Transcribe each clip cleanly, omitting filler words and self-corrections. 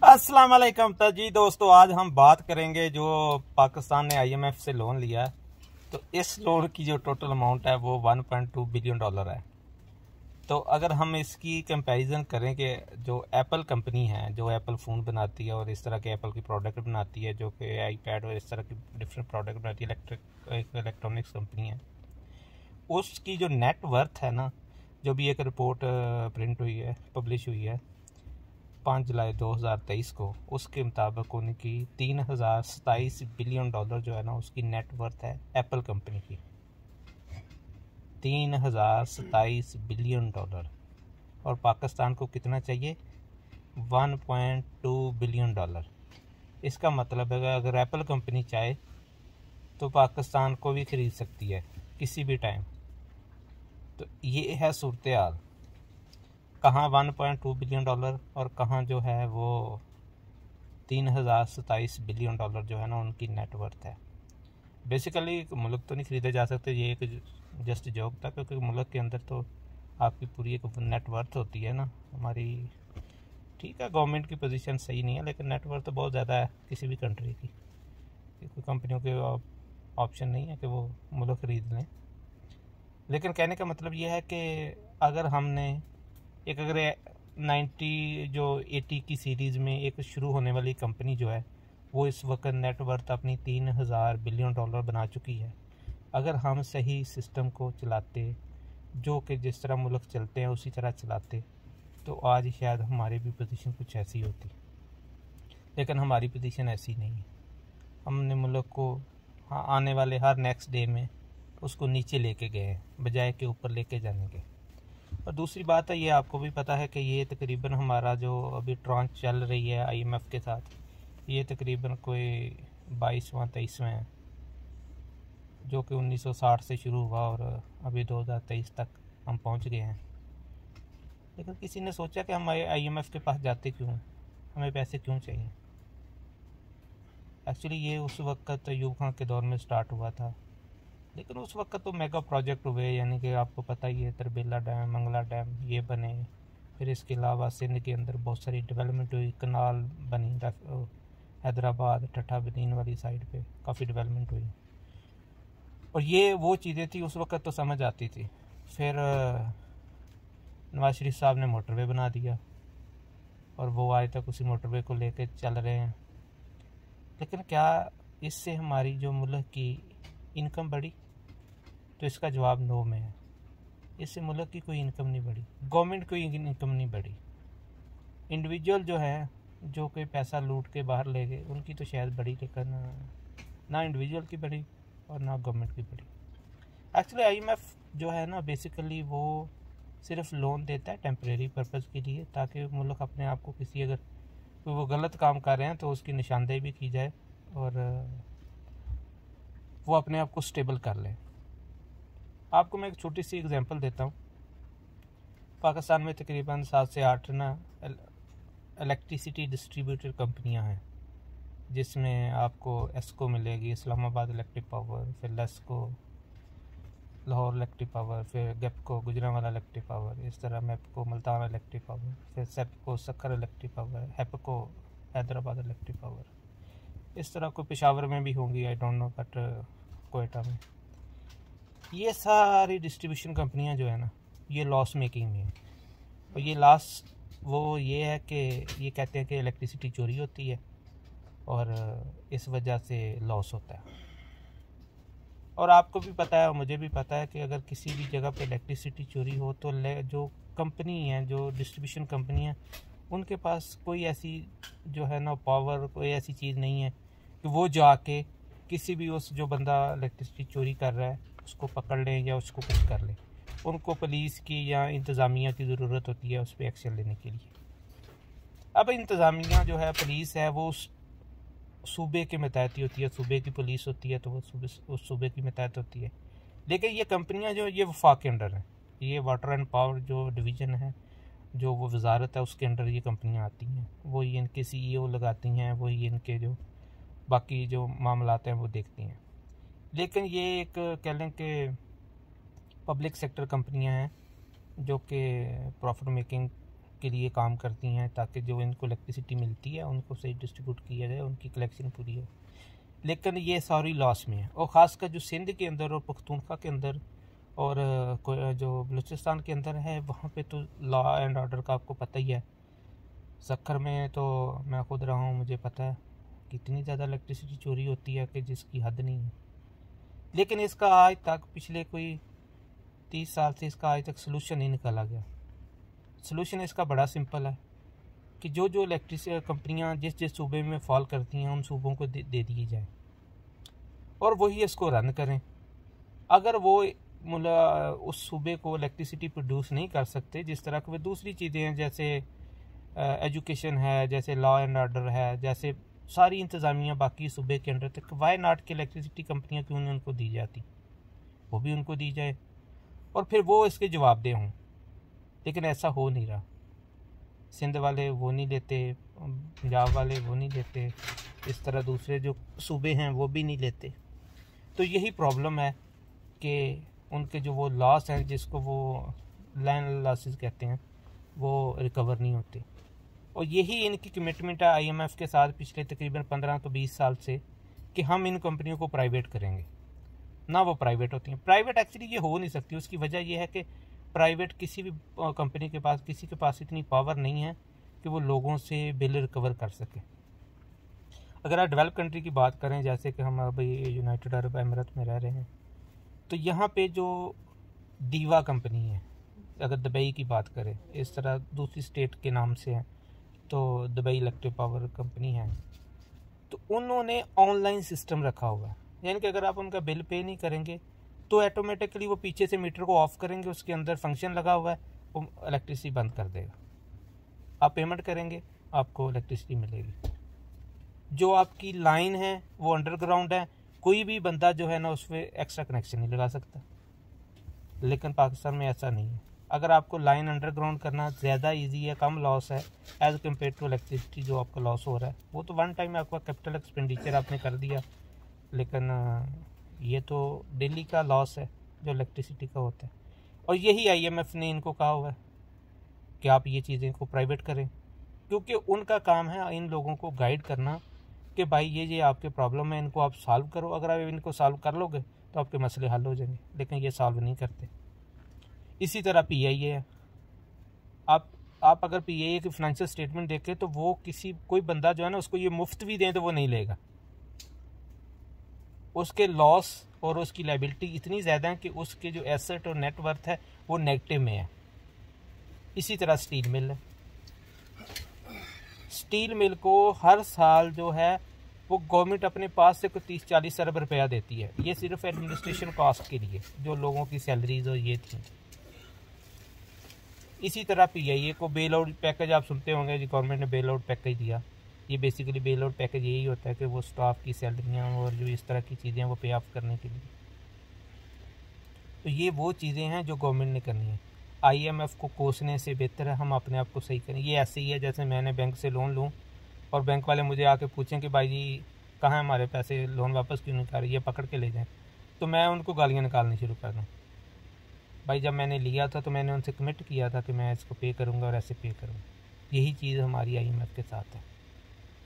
अस्सलाम वालेकुम। तो जी दोस्तों, आज हम बात करेंगे जो पाकिस्तान ने आईएमएफ से लोन लिया है। तो इस लोन की जो टोटल अमाउंट है वो 1.2 बिलियन डॉलर है। तो अगर हम इसकी कंपैरिजन करें कि जो एप्पल कंपनी है, जो एप्पल फ़ोन बनाती है और इस तरह के एप्पल की प्रोडक्ट बनाती है, जो कि आईपैड और इस तरह की डिफरेंट प्रोडक्ट बनाती है, इलेक्ट्रॉनिक्स कंपनी है, उसकी जो नेट वर्थ है ना, जो भी एक रिपोर्ट प्रिंट हुई है, पब्लिश हुई है 5 जुलाई 2023 को, उसके मुताबिक उनकी 3027 बिलियन डॉलर जो है ना, उसकी नेट वर्थ है एप्पल कंपनी की। 3027 बिलियन डॉलर। और पाकिस्तान को कितना चाहिए? 1.2 बिलियन डॉलर। इसका मतलब है अगर एप्पल कंपनी चाहे तो पाकिस्तान को भी ख़रीद सकती है किसी भी टाइम। तो ये है सूरत हाल। कहाँ 1.2 बिलियन डॉलर और कहाँ जो है वो 3027 बिलियन डॉलर जो है ना उनकी नेट वर्थ है। बेसिकली मुल्क तो नहीं ख़रीदे जा सकते, ये एक जस्ट जॉक था, क्योंकि मुल्क के अंदर तो आपकी पूरी एक नेट वर्थ होती है ना हमारी। ठीक है, गवर्नमेंट की पोजीशन सही नहीं है, लेकिन नेट वर्थ तो बहुत ज़्यादा है किसी भी कंट्री की। कोई कंपनियों के ऑप्शन नहीं है कि वो मुल्क ख़रीद लें। लेकिन कहने का मतलब ये है कि अगर हमने अगर 80 की सीरीज़ में एक शुरू होने वाली कंपनी जो है वो इस वक्त नेट वर्थ अपनी 3000 बिलियन डॉलर बना चुकी है। अगर हम सही सिस्टम को चलाते, जो कि जिस तरह मुल्क चलते हैं उसी तरह चलाते, तो आज शायद हमारी भी पोजीशन कुछ ऐसी होती। लेकिन हमारी पोजीशन ऐसी नहीं है। हमने मुल्क को आने वाले हर नेक्स्ट डे में उसको नीचे लेके गए हैं बजाय के ऊपर लेके जाने के। और दूसरी बात है, ये आपको भी पता है कि ये तकरीबन हमारा जो अभी ट्रांच चल रही है आईएमएफ के साथ, ये तकरीबन कोई 22वां-23वां है, जो कि 1960 से शुरू हुआ और अभी 2023 तक हम पहुंच गए हैं। लेकिन किसी ने सोचा कि हम आईएमएफ के पास जाते क्यों हैं, हमें पैसे क्यों चाहिए? एक्चुअली ये उस वक्त अयूब खान के दौर में स्टार्ट हुआ था, लेकिन उस वक्त तो मेगा प्रोजेक्ट हुए, यानी कि आपको पता ही है, तरबेला डैम, मंगला डैम ये बने। फिर इसके अलावा सिंध के अंदर बहुत सारी डेवलपमेंट हुई, कनाल बनी, हैदराबाद ठट्ठा बदीन वाली साइड पे काफ़ी डेवलपमेंट हुई। और ये वो चीज़ें थी उस वक्त तो समझ आती थी। फिर नवाज शरीफ साहब ने मोटरवे बना दिया और वो आज तक उसी मोटरवे को लेके चल रहे हैं। लेकिन क्या इससे हमारी जो मुल्क की इनकम बढ़ी? तो इसका जवाब नो में है। इससे मुल्क की कोई इनकम नहीं बढ़ी, गवर्नमेंट की इनकम नहीं बढ़ी। इंडिविजुअल जो है, जो कोई पैसा लूट के बाहर ले गए, उनकी तो शायद बढ़ी, लेकिन ना इंडिविजुअल की बढ़ी और ना गवर्नमेंट की बढ़ी। एक्चुअली आईएमएफ जो है ना, बेसिकली वो सिर्फ लोन देता है टेम्परेरी पर्पज़ के लिए, ताकि मुल्क अपने आप को किसी, अगर कोई वो गलत काम कर रहे हैं तो उसकी निशानदेही भी की जाए और वो अपने आप को स्टेबल कर लें। आपको मैं एक छोटी सी एग्जांपल देता हूँ। पाकिस्तान में तकरीबन 7 से 8 ना इलेक्ट्रिसिटी डिस्ट्रीब्यूटर कंपनियां हैं, जिसमें आपको एस्को मिलेगी, इस्लामाबाद इलेक्ट्रिक पावर, फिर लेस्को लाहौर इलेक्ट्रिक पावर, फिर गेपको गुजरांवाला इलेक्ट्रिक पावर, इस तरह मेपको मुल्तान इलेक्ट्रिक पावर, फिर सेपको सक्कर इलेक्ट्रिक पावर, हेपको हैदराबाद इलेक्ट्रिक पावर। इस तरह कोई पेशावर में भी होंगी, I don't know, but Quetta में। ये सारी डिस्ट्रीब्यूशन कंपनियां जो है ना, ये लॉस मेकिंग में है। और ये लॉस वो ये है कि ये कहते हैं कि इलेक्ट्रिसिटी चोरी होती है और इस वजह से लॉस होता है। और आपको भी पता है और मुझे भी पता है कि अगर किसी भी जगह पे इलेक्ट्रिसिटी चोरी हो तो जो कंपनी है, जो डिस्ट्रीब्यूशन कंपनी है, उनके पास कोई ऐसी जो है ना पावर, कोई ऐसी चीज़ नहीं है कि वो जाके किसी भी उस जो बंदा इलेक्ट्रिसिटी चोरी कर रहा है उसको पकड़ लें या उसको कुछ कर लें। उनको पुलिस की या इंतज़ामिया की ज़रूरत होती है उस पर एक्शन लेने के लिए। अब इंतज़ामिया जो है, पुलिस है, वो उस सूबे के मतहत होती है, सूबे की पुलिस होती है तो वो उस सूबे की मतहत होती है। लेकिन ये कंपनियां जो ये वफाक के अंडर हैं, ये वाटर एंड पावर जो डिवीज़न है, जो वो वजारत है, उसके अंडर ये कंपनियां आती हैं। वही इनके CEO लगाती हैं, वही इनके जो बाकी जो मामलात हैं वो देखती हैं। लेकिन ये एक कह लें कि पब्लिक सेक्टर कंपनियां हैं जो कि प्रॉफिट मेकिंग के लिए काम करती हैं ताकि जो इनको इलेक्ट्रिसिटी मिलती है उनको सही डिस्ट्रीब्यूट किया जाए, उनकी कलेक्शन पूरी हो। लेकिन ये सारी लॉस में है, और ख़ासकर जो सिंध के अंदर और पख्तूनख्वा के अंदर और जो बलूचिस्तान के अंदर है, वहाँ पे तो लॉ एंड ऑर्डर का आपको पता ही है। सक्खर में तो मैं खुद रहा हूँ, मुझे पता है कितनी ज़्यादा इलेक्ट्रिसिटी चोरी होती है कि जिसकी हद नहीं है। लेकिन इसका आज तक पिछले कोई 30 साल से इसका आज तक सलूशन नहीं निकाला गया। सलूशन इसका बड़ा सिंपल है कि जो जो इलेक्ट्रिसिटी कंपनियां जिस जिस सूबे में फॉल करती हैं उन सूबों को दे दी जाए और वही इसको रन करें। अगर वो उस सूबे को इलेक्ट्रिसिटी प्रोड्यूस नहीं कर सकते, जिस तरह की वे दूसरी चीज़ें हैं जैसे एजुकेशन है, जैसे लॉ एंड ऑर्डर है, जैसे सारी इंतज़ामिया बाकी सूबे के अंडर तक, वाई नॉट की इलेक्ट्रिसिटी कंपनियाँ क्यों नहीं उनको दी जाती, वो भी उनको दी जाए और फिर वो इसके जवाबदेह हों। लेकिन ऐसा हो नहीं रहा। सिंध वाले वो नहीं लेते, पंजाब वाले वो नहीं लेते, इस तरह दूसरे जो सूबे हैं वो भी नहीं लेते। तो यही प्रॉब्लम है कि उनके जो वो लॉस हैं, जिसको वो लैंड लॉसेस कहते हैं, वो रिकवर नहीं होते। और यही इनकी कमिटमेंट है IMF के साथ पिछले तकरीबन 15 तो 20 साल से कि हम इन कंपनियों को प्राइवेट करेंगे। ना वो प्राइवेट होती हैं। प्राइवेट एक्चुअली ये हो नहीं सकती। उसकी वजह यह है कि प्राइवेट किसी भी कंपनी के पास, किसी के पास इतनी पावर नहीं है कि वो लोगों से बिल रिकवर कर सके। अगर आप डेवलप कंट्री की बात करें, जैसे कि हम अभी यूनाइटेड अरब अमीरात में रह रहे हैं, तो यहाँ पे जो दीवा कंपनी है, अगर दुबई की बात करें, इस तरह दूसरी स्टेट के नाम से है तो दुबई इलेक्ट्रिक पावर कंपनी है, तो उन्होंने ऑनलाइन सिस्टम रखा हुआ है। यानी कि अगर आप उनका बिल पे नहीं करेंगे तो ऑटोमेटिकली वो पीछे से मीटर को ऑफ करेंगे, उसके अंदर फंक्शन लगा हुआ है, वो इलेक्ट्रिसिटी बंद कर देगा। आप पेमेंट करेंगे, आपको इलेक्ट्रिसिटी मिलेगी। जो आपकी लाइन है वो अंडरग्राउंड है, कोई भी बंदा जो है ना उस पर एक्स्ट्रा कनेक्शन नहीं लगा सकता। लेकिन पाकिस्तान में ऐसा नहीं है। अगर आपको लाइन अंडरग्राउंड करना ज़्यादा इजी है, कम लॉस है एज़ कम्पेयर टू इलेक्ट्रिसिटी जो आपका लॉस हो रहा है। वो तो वन टाइम आपका कैपिटल एक्सपेंडिचर आपने कर दिया, लेकिन ये तो डेली का लॉस है जो इलेक्ट्रिसिटी का होता है। और यही IMF ने इनको कहा हुआ है कि आप ये चीज़ें को प्राइवेट करें, क्योंकि उनका काम है इन लोगों को गाइड करना कि भाई ये आपके प्रॉब्लम है, इनको आप सॉल्व करो। अगर आप इनको सॉल्व कर लोगे तो आपके मसले हल हो जाएंगे, लेकिन ये सॉल्व नहीं करते। इसी तरह PIA है। आप अगर PIA की फाइनेंशियल स्टेटमेंट देखें तो वो कोई बंदा जो है ना उसको ये मुफ्त भी दें तो वो नहीं लेगा। उसके लॉस और उसकी लायबिलिटी इतनी ज़्यादा है कि उसके जो एसेट और नेटवर्थ है वो नेगेटिव में है। इसी तरह स्टील मिल है। स्टील मिल को हर साल जो है वो गवर्नमेंट अपने पास से कोई 30-40 अरब रुपया देती है। ये सिर्फ एडमिनिस्ट्रेशन कॉस्ट के लिए, जो लोगों की सैलरीज और ये थी। इसी तरह PIA को बेल आउट पैकेज आप सुनते होंगे, गवर्नमेंट ने बेल आउट पैकेज दिया। ये बेसिकली बेल आउट पैकेज यही होता है कि वो स्टाफ की सैलरियाँ और जो इस तरह की चीज़ें हैं वो पे ऑफ करने के लिए। तो ये वो चीज़ें हैं जो गवर्नमेंट ने करनी है। IMF को कोसने से बेहतर है हम अपने आप को सही करें। ये ऐसे ही है जैसे मैंने बैंक से लोन लूँ और बैंक वाले मुझे आके पूछें कि भाई जी कहाँ है हमारे पैसे, लोन वापस क्यों नहीं कर रहे, ये पकड़ के ले जाएं, तो मैं उनको गालियाँ निकालनी शुरू कर दूँ। भाई जब मैंने लिया था तो मैंने उनसे कमिट किया था कि मैं इसको पे करूँगा और ऐसे पे करूँगा। यही चीज़ हमारी IMF के साथ है।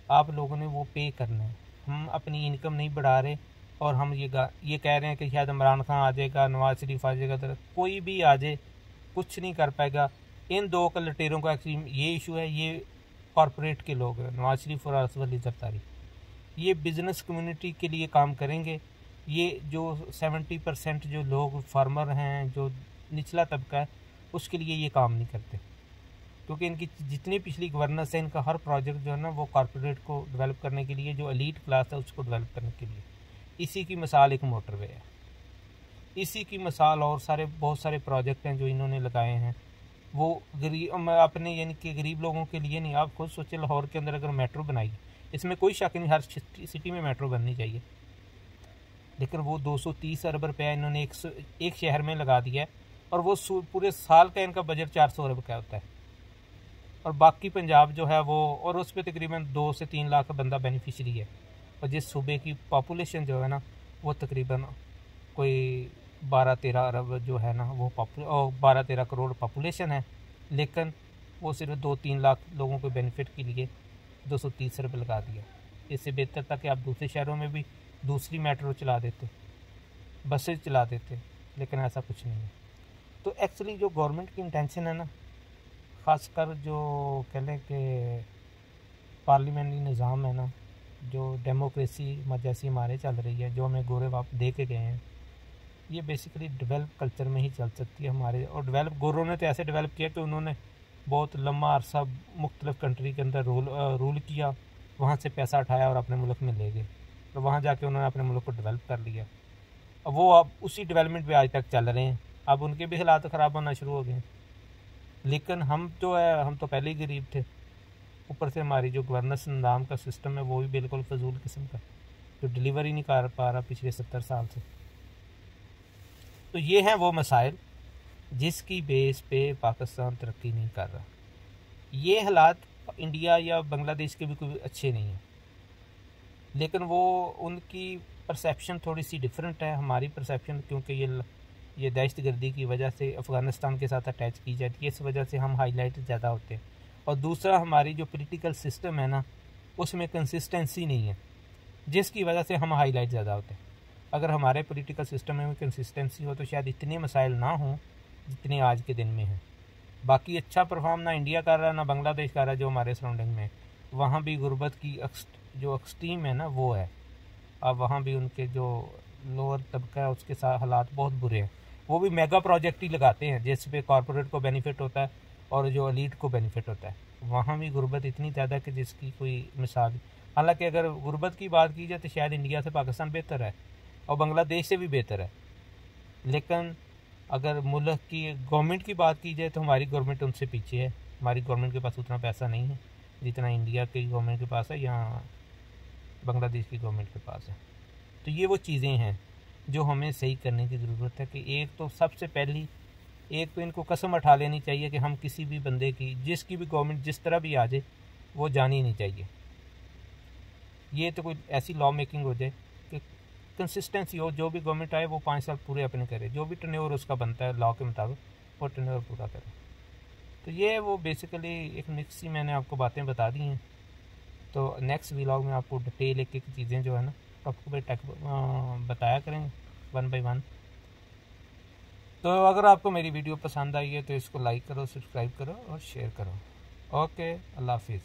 आप लोगों ने वो पे करना है। हम अपनी इनकम नहीं बढ़ा रहे और हम ये कह रहे हैं कि शायद इमरान खान आ जाएगा, नवाज शरीफ आ जाएगा, तो कोई भी आ जाए कुछ नहीं कर पाएगा। इन दो लटेरों का एक्चुअली ये इशू है, ये कॉरपोरेट के लोग हैं, नवाज शरीफ और असद अली जरदारी। ये बिज़नेस कम्युनिटी के लिए काम करेंगे। ये जो 70% जो लोग फार्मर हैं, जो निचला तबका है, उसके लिए ये काम नहीं करते, क्योंकि इनकी जितनी पिछली गवर्नेंस है, इनका हर प्रोजेक्ट जो है ना वो कॉरपोरेट को डेवलप करने के लिए, जो एलीट क्लास है उसको डेवलप करने के लिए। इसी की मिसाल एक मोटरवे है, इसी की मिसाल और बहुत सारे प्रोजेक्ट हैं जो इन्होंने लगाए हैं। वो अपने यानी कि गरीब लोगों के लिए नहीं। आप खुद सोचें, लाहौर के अंदर अगर मेट्रो बनाई, इसमें कोई शक नहीं हर सिटी में मेट्रो बननी चाहिए, लेकिन वो 230 अरब रुपया इन्होंने एक शहर में लगा दिया है और वो पूरे साल का इनका बजट 400 अरब का होता है। और बाकी पंजाब जो है वो, और उस पर तकरीबन 2 से 3 लाख बंदा बेनिफिशरी है। और जिस सूबे की पॉपुलेशन जो है ना वो तकरीबन कोई 12-13 अरब जो है ना वो 12-13 करोड़ पॉपुलेशन है, लेकिन वो सिर्फ 2-3 लाख लोगों के बेनिफिट के लिए 230 रुपये लगा दिया। इससे बेहतर था कि आप दूसरे शहरों में भी दूसरी मेट्रो चला देते, बसेज चला देते, लेकिन ऐसा कुछ नहीं है। तो एक्चुअली जो गवर्नमेंट की इंटेंशन है ना, ख़ासकर जो कह लें कि पार्लियामेंट्री निज़ाम है ना, जो डेमोक्रेसी जैसी हमारे चल रही है, जो हमें गोरे बाप दे के गए हैं, ये बेसिकली डेवलप कल्चर में ही चल सकती है हमारे। और डेवलप गोरों ने तो ऐसे डेवलप किया कि उन्होंने बहुत लंबा अरसा मुख्तलिफ कंट्री के अंदर रूल किया, वहाँ से पैसा उठाया और अपने मुल्क में ले गए, और वहाँ जाके उन्होंने अपने मुल्क को डेवलप कर लिया। अब वो अब उसी डेवलपमेंट पे आज तक चल रहे हैं। अब उनके भी हालात ख़राब होना शुरू हो गए हैं, लेकिन हम जो है, हम तो पहले ही गरीब थे, ऊपर से हमारी जो गवर्नेंस निज़ाम का सिस्टम है वो भी बिल्कुल फजूल किस्म का, जो डिलीवर ही नहीं कर पा रहा पिछले 70 साल से। तो ये हैं वो मसाइल जिसकी बेस पे पाकिस्तान तरक्की नहीं कर रहा। ये हालात इंडिया या बांग्लादेश के भी कोई अच्छे नहीं हैं, लेकिन वो उनकी परसेप्शन थोड़ी सी डिफरेंट है। हमारी परसेप्शन, क्योंकि ये दहशतगर्दी की वजह से अफ़गानिस्तान के साथ अटैच की जाती है, इस वजह से हम हाईलाइट ज़्यादा होते हैं। और दूसरा, हमारी जो पॉलिटिकल सिस्टम है ना, उसमें कंसिस्टेंसी नहीं है, जिसकी वजह से हम हाईलाइट ज़्यादा होते हैं। अगर हमारे पॉलिटिकल सिस्टम में कंसिस्टेंसी हो तो शायद इतने मसाइल ना हों जितने आज के दिन में हैं। बाकी अच्छा परफॉर्म ना इंडिया कर रहा है ना बांग्लादेश कर रहा है, जो हमारे सराउंडिंग में, वहाँ भी गुर्बत की जो एक्सट्रीम है ना वो है। अब वहाँ भी उनके जो लोअर तबका है उसके साथ हालात बहुत बुरे हैं। वो भी मेगा प्रोजेक्ट ही लगाते हैं जिस पे कॉरपोरेट को बेनिफिट होता है और जो एलीट को बेनिफिट होता है। वहाँ भी गुर्बत इतनी ज़्यादा कि जिसकी कोई मिसाल। हालांकि अगर गुर्बत की बात की जाए तो शायद इंडिया से पाकिस्तान बेहतर है और बांग्लादेश से भी बेहतर है, लेकिन अगर मुल्क की गवर्नमेंट की बात की जाए तो हमारी गवर्नमेंट उनसे पीछे है। हमारी गवर्नमेंट के पास उतना पैसा नहीं है जितना इंडिया की गवर्नमेंट के पास है या बांग्लादेश की गवर्नमेंट के पास है। तो ये वो चीज़ें हैं जो हमें सही करने की ज़रूरत है कि एक तो सबसे पहली, एक तो इनको कसम उठा लेनी चाहिए कि हम किसी भी बंदे की, जिसकी भी गवर्नमेंट जिस तरह भी आ जाए, वो जानी नहीं चाहिए। ये तो कोई ऐसी लॉ मेकिंग हो जाए कि कंसिस्टेंसी हो, जो भी गवर्नमेंट आए वो 5 साल पूरे अपने करे, जो भी टर्नओवर उसका बनता है लॉ के मुताबिक वो टर्नओवर पूरा करे। तो ये वो बेसिकली एक मिक्स ही मैंने आपको बातें बता दी हैं। तो नेक्स्ट व्लॉग में आपको डिटेल एक एक चीज़ें जो है ना आपको बताया करेंगे 1 बाय 1। तो अगर आपको मेरी वीडियो पसंद आई है तो इसको लाइक करो, सब्सक्राइब करो और शेयर करो। ओके, अल्लाह हाफिज़।